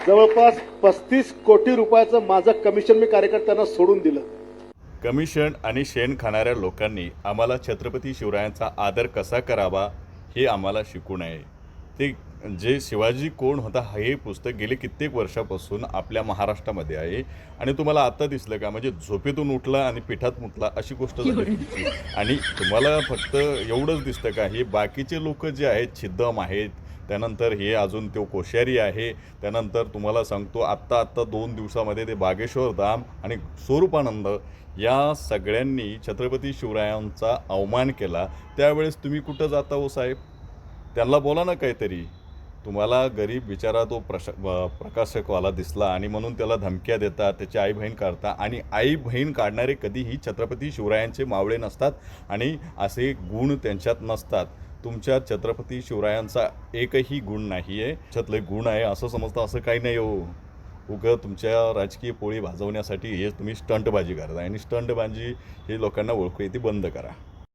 जवळपास 35 कोटी रुपयाचं माझं कमिशन मी कार्यकर्त्यांना सोडून दिलं. कमिशन आणि शेण खाणाऱ्या लोकांनी आम्हाला छत्रपती शिवरायांचा आदर कसा करावा हे आम्हाला शिकू नये. ते जे शिवाजी कोण होता हे पुस्तक गेले कित्येक वर्षापासून आपल्या महाराष्ट्रामध्ये आहे आणि तुम्हाला आता दिसलं का? म्हणजे झोपेतून उठला आणि पिठात मुतला अशी गोष्ट झाली तुमची. आणि तुम्हाला फक्त एवढंच दिसतं का? हे बाकीचे लोक जे आहेत छिद्दम आहेत, त्यानंतर हे अजून तो कोश्यारी आहे, त्यानंतर तुम्हाला सांगतो आत्ता 2 दिवसामध्ये ते बागेश्वर धाम आणि स्वरूपानंद या सगळ्यांनी छत्रपती शिवरायांचा अवमान केला. त्यावेळेस तुम्ही कुठं जाता हो साहेब? त्यांना बोला ना काहीतरी. तुम्हाला गरीब बिचारा तो प्रकाशकवाला दिसला आणि म्हणून त्याला धमक्या देता, त्याची आई बहीण काढता आणि आई बहीण काढणारे कधीही छत्रपती शिवरायांचे मावळे नसतात आणि असे गुण त्यांच्यात नसतात. तुमच्या छत्रपती शिवरायांचा एकही गुण नाही आहे. त्याच्यातले गुण आहे असं समजतं असं काही नाही हो. उगं तुमच्या राजकीय पोळी भाजवण्यासाठी हे तुम्ही स्टंटबाजी करता आणि स्टंटबाजी हे लोकांना ओळखू येते बंद करा.